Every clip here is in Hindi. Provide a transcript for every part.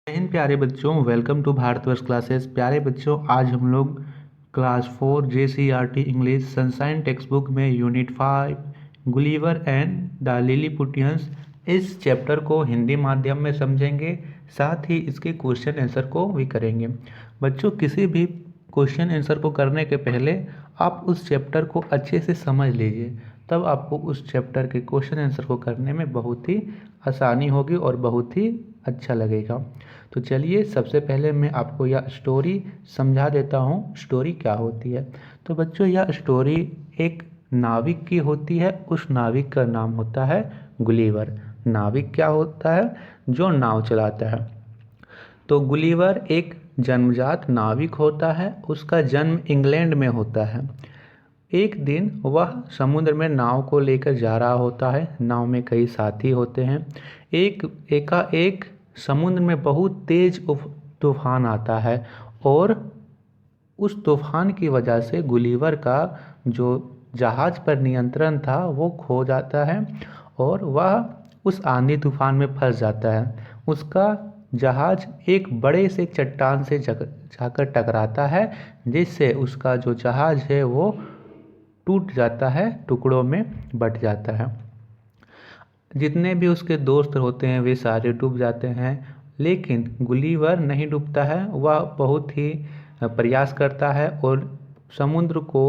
जय हिंद प्यारे बच्चों, वेलकम टू भारतवर्ष क्लासेस। प्यारे बच्चों, आज हम लोग class 4 JCERT English sunshine text book में यूनिट 5 गुलिवर एंड द लिलीपुटियंस इस चैप्टर को हिंदी माध्यम में समझेंगे, साथ ही इसके क्वेश्चन आंसर को भी करेंगे। बच्चों, किसी भी क्वेश्चन आंसर को करने के पहले आप उस चैप्टर को अच्छे से समझ लीजिए, तब आपको उस चैप्टर के क्वेश्चन आंसर को करने में बहुत ही आसानी होगी और बहुत ही अच्छा लगेगा। तो चलिए, सबसे पहले मैं आपको यह स्टोरी समझा देता हूँ, स्टोरी क्या होती है। तो बच्चों, यह स्टोरी एक नाविक की होती है। उस नाविक का नाम होता है गुलिवर। नाविक क्या होता है? जो नाव चलाता है। तो गुलिवर एक जन्मजात नाविक होता है। उसका जन्म इंग्लैंड में होता है। एक दिन वह समुद्र में नाव को लेकर जा रहा होता है। नाव में कई साथी होते हैं। एकाएक समुद्र में बहुत तेज तूफान आता है और उस तूफान की वजह से गुलिवर का जो जहाज पर नियंत्रण था वो खो जाता है और वह उस आंधी तूफान में फंस जाता है। उसका जहाज एक बड़े से चट्टान से जाकर टकराता है, जिससे उसका जो जहाज है वो टूट जाता है, टुकड़ों में बट जाता है। जितने भी उसके दोस्त होते हैं वे सारे डूब जाते हैं, लेकिन गुलिवर नहीं डूबता है। वह बहुत ही प्रयास करता है और समुद्र को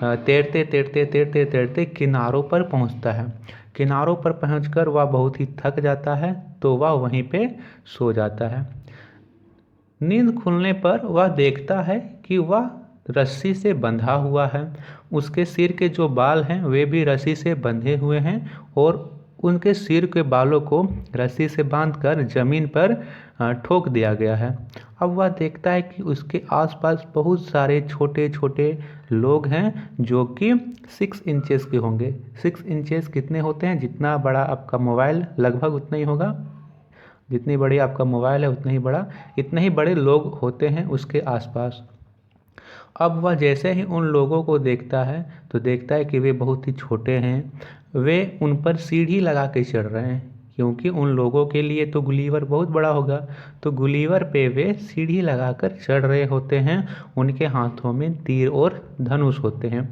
तैरते तैरते तैरते तैरते किनारों पर पहुंचता है। किनारों पर पहुंचकर वह बहुत ही थक जाता है, तो वह वहीं पे सो जाता है। नींद खुलने पर वह देखता है कि वह रस्सी से बंधा हुआ है। उसके सिर के जो बाल हैं वे भी रस्सी से बंधे हुए हैं और उनके सिर के बालों को रस्सी से बांधकर जमीन पर ठोक दिया गया है। अब वह देखता है कि उसके आसपास बहुत सारे छोटे छोटे लोग हैं जो कि 6 इंचेस के होंगे। 6 इंचेस कितने होते हैं? जितना बड़ा आपका मोबाइल लगभग उतना ही होगा। जितनी बड़ी आपका मोबाइल है उतना ही बड़ा, इतने ही बड़े लोग होते हैं उसके आसपास। अब वह जैसे ही उन लोगों को देखता है तो देखता है कि वे बहुत ही छोटे हैं। वे उन पर सीढ़ी लगा के चढ़ रहे हैं, क्योंकि उन लोगों के लिए तो गुलिवर बहुत बड़ा होगा। तो गुलिवर पे वे सीढ़ी लगाकर चढ़ रहे होते हैं। उनके हाथों में तीर और धनुष होते हैं।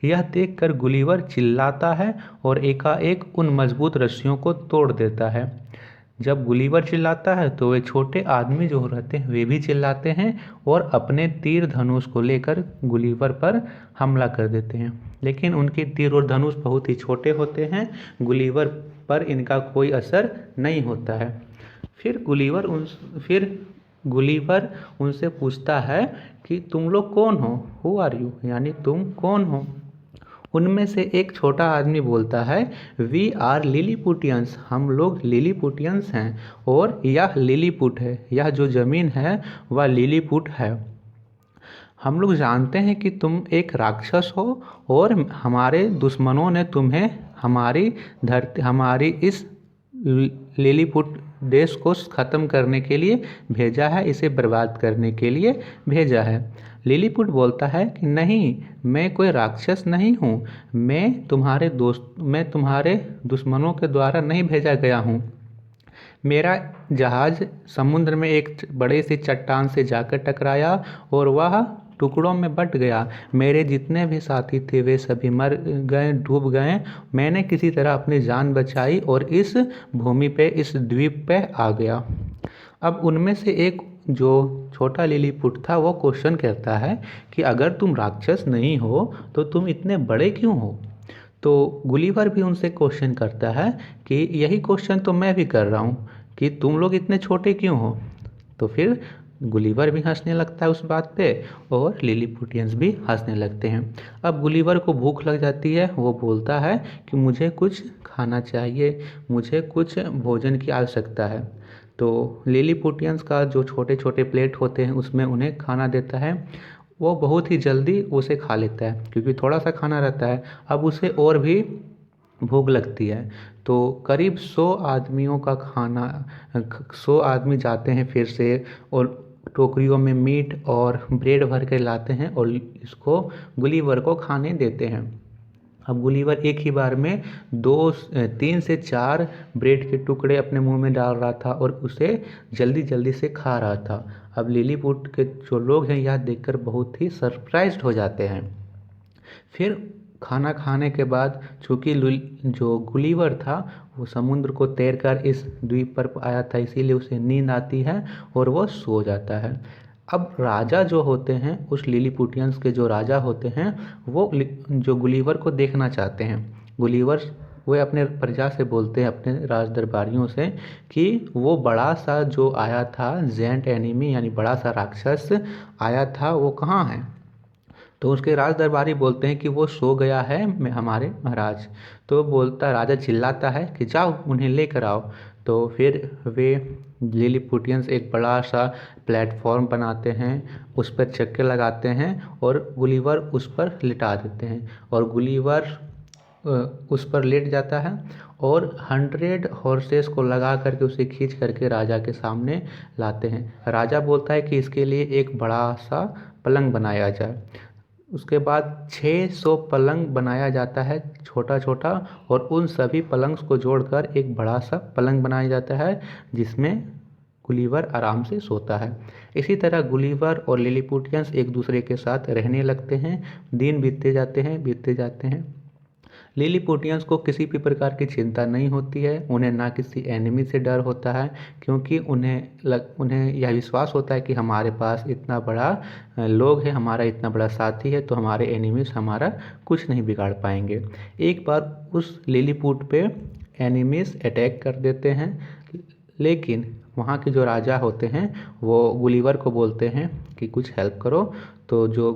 यह देखकर गुलिवर चिल्लाता है और एकाएक उन मजबूत रस्सियों को तोड़ देता है। जब गुलिवर चिल्लाता है तो वे छोटे आदमी जो रहते हैं वे भी चिल्लाते हैं और अपने तीर धनुष को लेकर गुलिवर पर हमला कर देते हैं। लेकिन उनके तीर और धनुष बहुत ही छोटे होते हैं, गुलिवर पर इनका कोई असर नहीं होता है। फिर गुलिवर उनसे पूछता है कि तुम लोग कौन हो? Who are you? यानी तुम कौन हो? उनमें से एक छोटा आदमी बोलता है, वी आर लिलीपुटियंस। हम लोग लिलीपुटियंस हैं और यह लिलीपुट है। यह जो ज़मीन है वह लिलीपुट है। हम लोग जानते हैं कि तुम एक राक्षस हो और हमारे दुश्मनों ने तुम्हें हमारी इस लिलीपुट देश को ख़त्म करने के लिए भेजा है, इसे बर्बाद करने के लिए भेजा है। लिलीपुट बोलता है कि नहीं, मैं कोई राक्षस नहीं हूँ। मैं तुम्हारे दुश्मनों के द्वारा नहीं भेजा गया हूँ। मेरा जहाज़ समुद्र में एक बड़े से चट्टान से जाकर टकराया और वह टुकड़ों में बट गया। मेरे जितने भी साथी थे वे सभी मर गए, डूब गए। मैंने किसी तरह अपनी जान बचाई और इस भूमि पे, इस द्वीप पे आ गया। अब उनमें से एक जो छोटा लिलीपुट था वो क्वेश्चन करता है कि अगर तुम राक्षस नहीं हो तो तुम इतने बड़े क्यों हो? तो गुलिवर भी उनसे क्वेश्चन करता है कि यही क्वेश्चन तो मैं भी कर रहा हूँ कि तुम लोग इतने छोटे क्यों हो? तो फिर गुलिवर भी हंसने लगता है उस बात पे और लिलीपुटियंस भी हंसने लगते हैं। अब गुलिवर को भूख लग जाती है। वो बोलता है कि मुझे कुछ खाना चाहिए, मुझे कुछ भोजन की आवश्यकता है। तो लिलीपुटियंस का जो छोटे छोटे प्लेट होते हैं उसमें उन्हें खाना देता है। वो बहुत ही जल्दी उसे खा लेता है क्योंकि थोड़ा सा खाना रहता है। अब उसे और भी भूख लगती है। तो करीब 100 आदमियों का खाना 100 आदमी जाते हैं फिर से और टोकरियों में मीट और ब्रेड भर के लाते हैं और इसको गुलिवर को खाने देते हैं। अब गुलीवर एक ही बार में 3 से 4 ब्रेड के टुकड़े अपने मुंह में डाल रहा था और उसे जल्दी जल्दी से खा रहा था। अब लिलीपुट के जो लोग हैं यह देखकर बहुत ही सरप्राइज्ड हो जाते हैं। फिर खाना खाने के बाद चूँकि जो गुलीवर था वो समुद्र को तैरकर इस द्वीप पर आया था, इसीलिए उसे नींद आती है और वो सो जाता है। अब राजा जो होते हैं, उस लिलीपुटियंस के जो राजा होते हैं, वो जो गुलीवर को देखना चाहते हैं। गुलीवर वे अपने प्रजा से बोलते हैं, अपने राज दरबारियों से, कि वो बड़ा सा जो आया था जेंट एनिमी यानी बड़ा सा राक्षस आया था, वो कहाँ है। तो उसके राज दरबारी बोलते हैं कि वो सो गया है हमारे महाराज। तो बोलता राजा चिल्लाता है कि जाओ उन्हें लेकर आओ। तो फिर वे लिलीपुटियंस एक बड़ा सा प्लेटफॉर्म बनाते हैं, उस पर चक्के लगाते हैं और गुलीवर उस पर लिटा देते हैं और गुलीवर उस पर लेट जाता है और 100 हॉर्सेस को लगा करके उसे खींच करके राजा के सामने लाते हैं। राजा बोलता है कि इसके लिए एक बड़ा सा पलंग बनाया जाए। उसके बाद 600 पलंग बनाया जाता है छोटा छोटा, और उन सभी पलंग्स को जोड़कर एक बड़ा सा पलंग बनाया जाता है जिसमें गुलीवर आराम से सोता है। इसी तरह गुलीवर और लिलीपुटियंस एक दूसरे के साथ रहने लगते हैं। दिन बीतते जाते हैं। लिलीपुटियंस को किसी भी प्रकार की चिंता नहीं होती है, उन्हें ना किसी एनिमी से डर होता है, क्योंकि उन्हें यह विश्वास होता है कि हमारे पास इतना बड़ा लोग है, हमारा इतना बड़ा साथी है, तो हमारे एनिमीज हमारा कुछ नहीं बिगाड़ पाएंगे। एक बार उस लिलीपुट पे एनिमीज अटैक कर देते हैं, लेकिन वहाँ के जो राजा होते हैं वो गुलीवर को बोलते हैं कि कुछ हेल्प करो। तो जो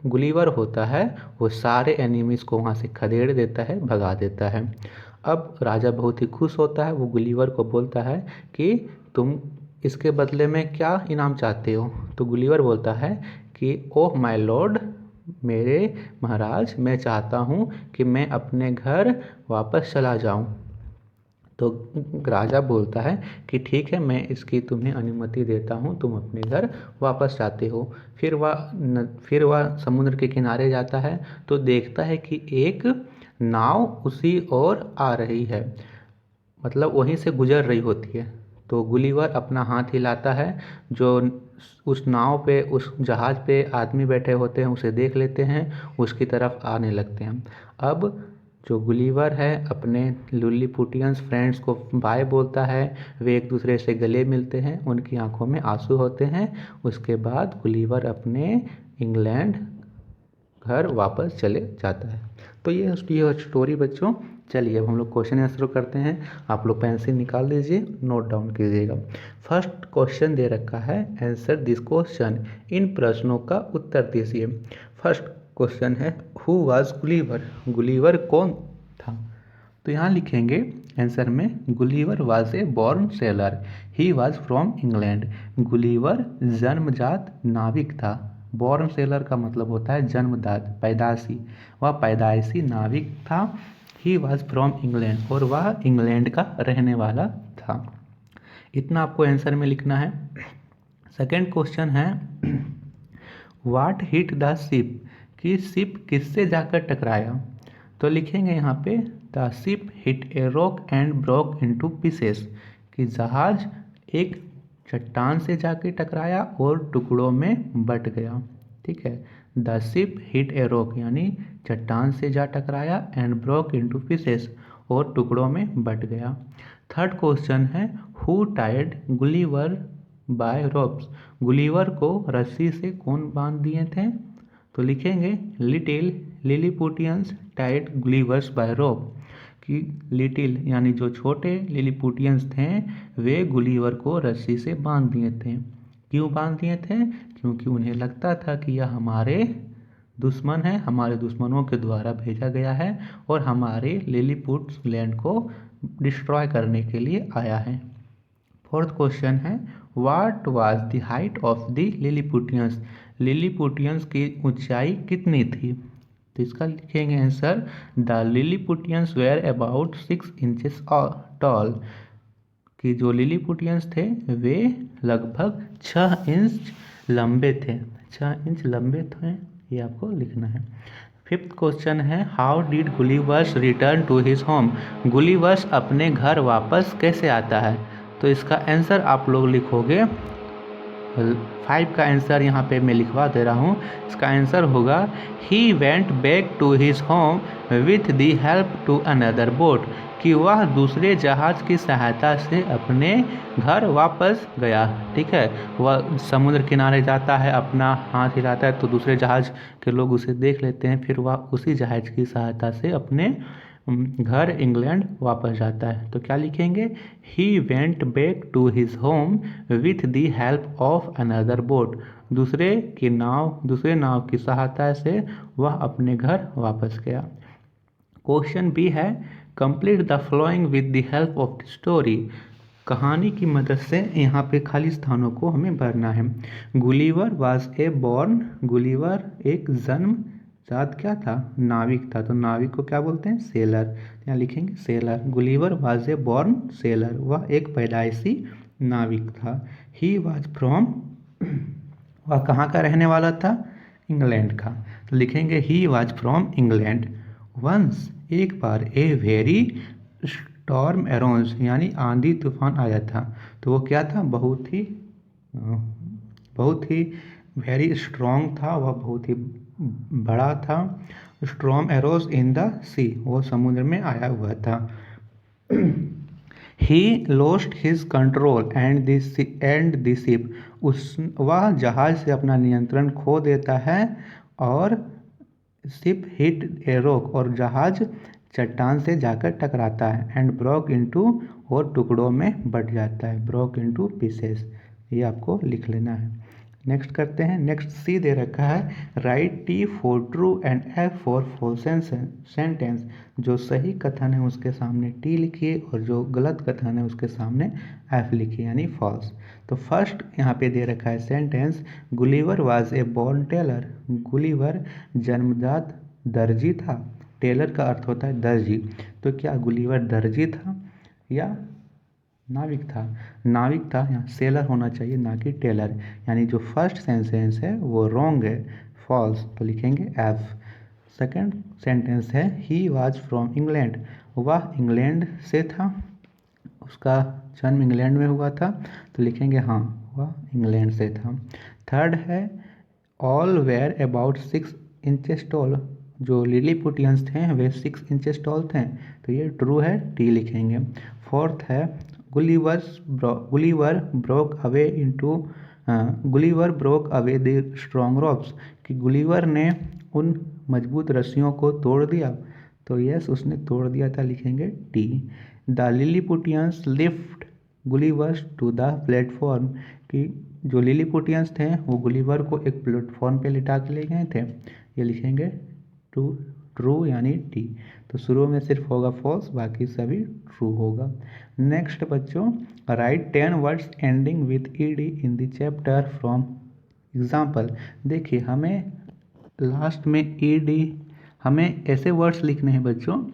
गुलीवर होता है वो सारे एनिमीज़ को वहाँ से खदेड़ देता है, भगा देता है। अब राजा बहुत ही खुश होता है, वो गुलीवर को बोलता है कि तुम इसके बदले में क्या इनाम चाहते हो। तो गुलीवर बोलता है कि ओह माय लॉर्ड, मेरे महाराज, मैं चाहता हूँ कि मैं अपने घर वापस चला जाऊँ। तो राजा बोलता है कि ठीक है, मैं इसकी तुम्हें अनुमति देता हूँ, तुम अपने घर वापस जाते हो। फिर वह समुद्र के किनारे जाता है तो देखता है कि एक नाव उसी ओर आ रही है, मतलब वहीं से गुजर रही होती है। तो गुलीवर अपना हाथ हिलाता है, जो उस नाव पे, उस जहाज़ पे आदमी बैठे होते हैं उसे देख लेते हैं, उसकी तरफ आने लगते हैं। अब जो गुलीवर है अपने लिलीपुटियंस फ्रेंड्स को बाय बोलता है, वे एक दूसरे से गले मिलते हैं, उनकी आंखों में आंसू होते हैं। उसके बाद गुलीवर अपने इंग्लैंड घर वापस चले जाता है। तो ये स्टोरी बच्चों। चलिए अब हम लोग क्वेश्चन आंसर करते हैं। आप लोग पेंसिल निकाल दीजिए, नोट डाउन कीजिएगा। फर्स्ट क्वेश्चन दे रखा है, आंसर दिस क्वेश्चन, इन प्रश्नों का उत्तर दीजिए। फर्स्ट क्वेश्चन है, हु वाज गुलीवर, गुलीवर कौन था। तो यहाँ लिखेंगे आंसर में, Gulliver was a born seller, he was from England. Gulliver जन्मजात नाविक था। बॉर्न सेलर का मतलब होता है जन्मजात, पैदाशी। वह पैदाइशी नाविक था। ही वॉज फ्रॉम इंग्लैंड, और वह इंग्लैंड का रहने वाला था। इतना आपको आंसर में लिखना है। सेकेंड क्वेश्चन है, व्हाट हिट द शिप, कि शिप किससे जाकर टकराया। तो लिखेंगे यहाँ पे, the ship hit a rock and broke into pieces, कि जहाज एक चट्टान से जाके टकराया और टुकड़ों में बट गया। ठीक है, the ship hit a rock यानी चट्टान से जा टकराया, एंड ब्रोक इनटू पीसेस और टुकड़ों में बट गया। थर्ड क्वेश्चन है, who tied Gulliver by ropes, Gulliver को रस्सी से कौन बांध दिए थे। तो लिखेंगे, little Lilliputians tied Gulliver's by rope, कि लिटिल यानी जो छोटे लिलीपुटियंस थे वे गुलीवर को रस्सी से बांध दिए थे। क्यों बांध दिए थे, क्योंकि उन्हें लगता था कि यह हमारे दुश्मन है, हमारे दुश्मनों के द्वारा भेजा गया है और हमारे लिलीपुट लैंड को डिस्ट्रॉय करने के लिए आया है। फोर्थ क्वेश्चन है, what was the height of the Lilliputians, Lilliputians की ऊंचाई कितनी थी। तो इसका लिखेंगे answer, the Lilliputians were about 6 inches tall, कि जो लिलीपुटियंस थे वे लगभग 6 इंच लंबे थे। 6 इंच लंबे थे, ये आपको लिखना है। फिफ्थ क्वेश्चन है how did Gulliver's return to his home. Gulliver's अपने घर वापस कैसे आता है। तो इसका आंसर आप लोग लिखोगे 5 का आंसर यहाँ पे मैं लिखवा दे रहा हूँ। इसका आंसर होगा he went back to his home with the help to another boat, कि वह दूसरे जहाज़ की सहायता से अपने घर वापस गया। ठीक है, वह समुद्र किनारे जाता है, अपना हाथ हिलाता है तो दूसरे जहाज़ के लोग उसे देख लेते हैं, फिर वह उसी जहाज़ की सहायता से अपने घर इंग्लैंड वापस जाता है। तो क्या लिखेंगे, he went back to his home with the help of another boat, दूसरे नाव की सहायता से वह अपने घर वापस गया। क्वेश्चन बी है complete the flowing with the help of the story. कहानी की मदद से यहाँ पे खाली स्थानों को हमें भरना है। Gulliver was a born, Gulliver एक जन्मजात क्या था, नाविक था। तो नाविक को क्या बोलते हैं, सेलर। यहाँ लिखेंगे seller. Gulliver was a born seller, वह एक पैदाइशी नाविक था। ही वाज फ्रॉम, वह कहाँ का रहने वाला था, इंग्लैंड का। तो लिखेंगे he was from England. Once एक बार, ए वेरी स्टॉर्म एरोज, यानी आंधी तूफान आया था। तो वो क्या था, बहुत ही वेरी स्ट्रॉन्ग था, वह बहुत ही बड़ा था। स्टॉर्म एरोज इन द सी, वो समुद्र में आया हुआ था। He lost his control and the ship, वह जहाज से अपना नियंत्रण खो देता है और शिप हिट ए रॉक, और जहाज चट्टान से जाकर टकराता है। एंड ब्रोक इनटू, और टुकड़ों में बट जाता है, ब्रोक इनटू पीसेस। ये आपको लिख लेना है। नेक्स्ट करते हैं। नेक्स्ट सी दे रखा है right T for true and F for false sentence. जो सही कथन है उसके सामने टी लिखिए और जो गलत कथन है उसके सामने एफ लिखिए, यानी फॉल्स। तो फर्स्ट यहाँ पे दे रखा है sentence, Gulliver was a born tailor. Gulliver जन्मजात दर्जी था। टेलर का अर्थ होता है दर्जी। तो क्या गुलिवर दर्जी था या नाविक था, नाविक था। यहाँ सेलर होना चाहिए ना कि टेलर, यानी जो फर्स्ट सेंटेंस है वो रॉन्ग है, फॉल्स। तो लिखेंगे एफ। सेकंड सेंटेंस है ही वाज फ्रॉम इंग्लैंड, वह इंग्लैंड से था, उसका जन्म इंग्लैंड में हुआ था। तो लिखेंगे हाँ, वह इंग्लैंड से था। थर्ड है all where about 6 inches tall, जो लिलीपुटियंस थे वे 6 इंचेस टॉल थे। तो ये ट्रू है, टी लिखेंगे। फोर्थ है Gulliver broke away the strong ropes, कि गुलिवर ने उन मजबूत रस्सियों को तोड़ दिया। तो यस, उसने तोड़ दिया था, लिखेंगे T. The Lilliputians lift Gulliver's to the platform, कि जो लिलीपुटियंस थे वो गुलिवर को एक प्लेटफॉर्म पे लिटा के ले गए थे। ये लिखेंगे ट्रू यानी टी। तो शुरू में सिर्फ होगा फॉल्स, बाकी सभी ट्रू होगा। नेक्स्ट बच्चों, right 10 words ending with ED in the chapter from example. देखिए हमें लास्ट में ईडी, हमें ऐसे वर्ड्स लिखने हैं बच्चों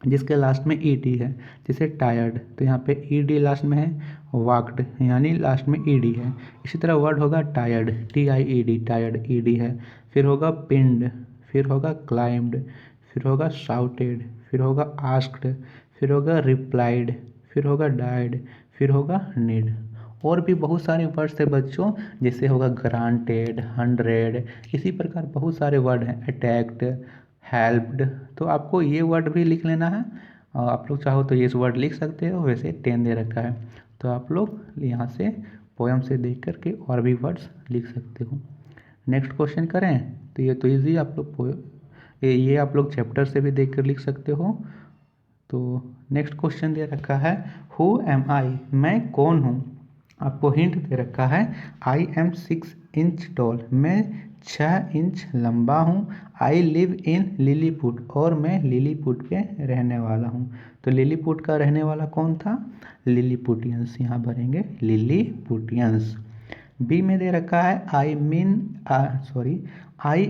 जिसके लास्ट में ईडी है। जैसे टायर्ड, तो यहाँ पे ईडी लास्ट में है। वाक्ड, यानी लास्ट में ईडी है। इसी तरह वर्ड होगा टायर्ड, TIED, टायर्ड ईडी है। फिर होगा पिंड, फिर होगा क्लाइम्ड, फिर होगा शाउटेड, फिर होगा आस्क्ड, फिर होगा रिप्लाइड, फिर होगा डाइड, फिर होगा नीड। और भी बहुत सारे वर्ड्स है बच्चों, जैसे होगा ग्रांटेड, 100, इसी प्रकार बहुत सारे वर्ड हैं। Attacked, helped. तो आपको ये वर्ड भी लिख लेना है। आप लोग चाहो तो ये वर्ड लिख सकते हो, वैसे 10 दे रखा है तो आप लोग यहाँ से पोएम से देख करके और भी वर्ड्स लिख सकते हो। नेक्स्ट क्वेश्चन करें। तो ये तो ईजी, आप लोग ये आप लोग चैप्टर से भी देख कर लिख सकते हो। तो नेक्स्ट क्वेश्चन दे रखा है हु एम आई, मैं कौन हूँ। आपको हिंट दे रखा है आई एम 6 इंच टॉल, मैं 6 इंच लंबा हूँ। आई लिव इन लिलीपुट, और मैं लिलीपुट पे रहने वाला हूँ। तो लिलीपुट का रहने वाला कौन था, लिलीपुटियंस। यहाँ भरेंगे लिलीपुटियंस। बी में दे रखा है I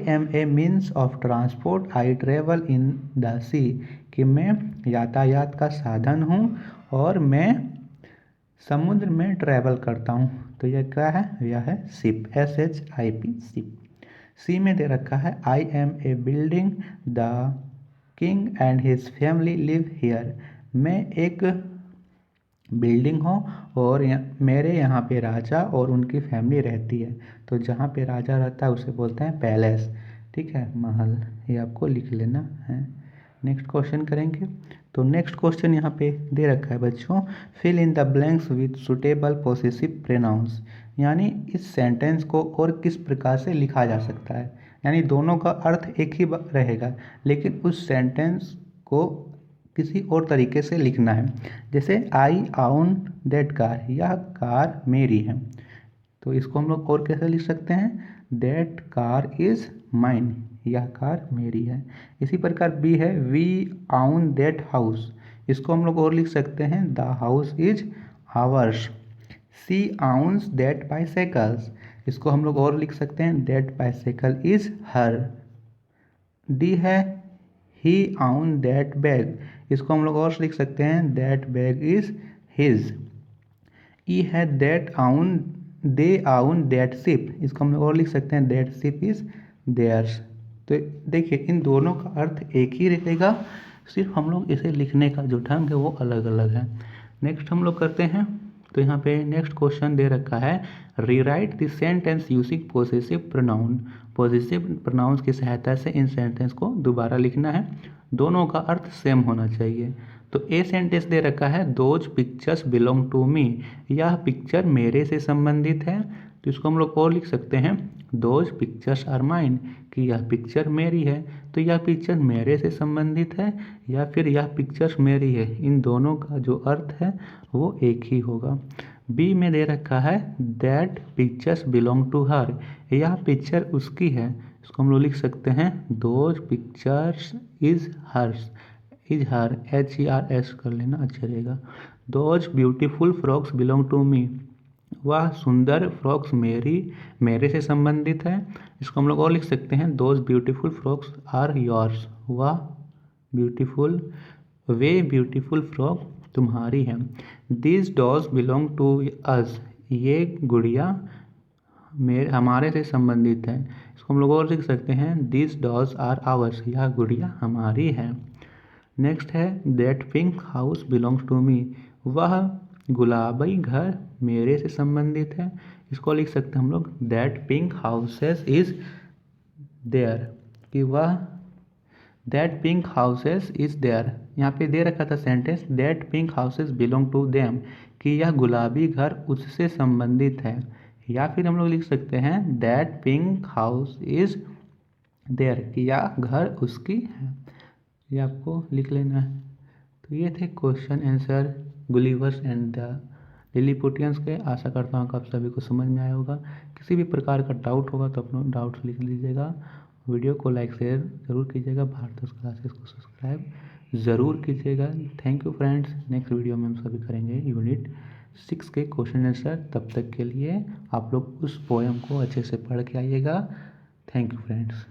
am a means of transport, I travel in the sea, कि मैं यातायात का साधन हूँ और मैं समुद्र में ट्रैवल करता हूँ। तो यह क्या है, यह है शिप, SHIP, शिप। सी में दे रखा है I am a building the king and his family live here. मैं एक बिल्डिंग हो और मेरे यहाँ पे राजा और उनकी फैमिली रहती है। तो जहाँ पे राजा रहता है उसे बोलते हैं पैलेस, ठीक है, महल। ये आपको लिख लेना है। नेक्स्ट क्वेश्चन करेंगे। तो नेक्स्ट क्वेश्चन यहाँ पे दे रखा है बच्चों, fill in the blanks with suitable possessive pronouns. यानी इस सेंटेंस को और किस प्रकार से लिखा जा सकता है। यानी दोनों का अर्थ एक ही रहेगा, लेकिन उस सेंटेंस को किसी और तरीके से लिखना है। जैसे आई आउन दैट कार, यह कार मेरी है। तो इसको हम लोग और कैसे लिख सकते हैं, दैट कार इज़ माइन, यह कार मेरी है। इसी प्रकार बी है वी आउन दैट हाउस, इसको हम लोग और लिख सकते हैं the house is ours. C owns that bicycles, इसको हम लोग और लिख सकते हैं that bicycle is her. D है ही आउन दैट बैग, इसको हम लोग और लिख सकते हैं दैट बैग इज हिज। ई है दैट आउन दे आउन दैट शिप, इसको हम लोग और लिख सकते हैं दैट शिप इज देयर्स। तो देखिए इन दोनों का अर्थ एक ही रहेगा, सिर्फ हम लोग इसे लिखने का जो ढंग है वो अलग अलग है। नेक्स्ट हम लोग करते हैं। तो यहाँ पे नेक्स्ट क्वेश्चन दे रखा है, rewrite the sentence using possessive pronoun. Possessive pronouns की सहायता से इन सेंटेंस को दोबारा लिखना है, दोनों का अर्थ सेम होना चाहिए। तो ए सेंटेंस दे रखा है those pictures belong to me, यह पिक्चर मेरे से संबंधित है। तो इसको हम लोग और लिख सकते हैं दोज पिक्चर्स आर माइन, कि यह पिक्चर मेरी है। तो यह पिक्चर मेरे से संबंधित है या फिर यह पिक्चर्स मेरी है, इन दोनों का जो अर्थ है वो एक ही होगा। बी में दे रखा है that pictures belong to her, यह पिक्चर उसकी है। इसको हम लोग लिख सकते हैं those pictures is hers, is her, HERS कर लेना अच्छा रहेगा। Those beautiful frocks belong to me, वह सुंदर फ्रॉक्स मेरे से संबंधित है। इसको हम लोग और लिख सकते हैं those beautiful frocks are yours, वह ब्यूटीफुल वे ब्यूटीफुल फ्रॉक तुम्हारी है। This dolls belong to us, ये गुड़िया हमारे से संबंधित है। इसको हम लोग और लिख सकते हैं दिस डॉल्स आर आवर्स, यह गुड़िया हमारी है। नेक्स्ट है that pink house belongs to me, वह गुलाबी घर मेरे से संबंधित है। इसको लिख सकते हैं हम लोग that pink houses is there, कि वह that pink houses is there. यहाँ पे दे रखा था sentence that pink houses belong to them, कि यह गुलाबी घर उससे संबंधित है। या फिर हम लोग लिख सकते हैं that pink house is there, कि यह घर उसकी है। ये आपको लिख लेना है। तो ये थे question answer Gulliver's and the Lilliputians के। आशा करता हूँ कि आप सभी को समझ में आया होगा। किसी भी प्रकार का डाउट होगा तो अपना डाउट्स लिख लीजिएगा। वीडियो को लाइक शेयर ज़रूर कीजिएगा। भारत क्लासेस को सब्सक्राइब ज़रूर कीजिएगा। Thank you friends. Next video में हम सभी करेंगे यूनिट 6 के क्वेश्चन आंसर। तब तक के लिए आप लोग उस पोएम को अच्छे से पढ़ के आइएगा। Thank you friends.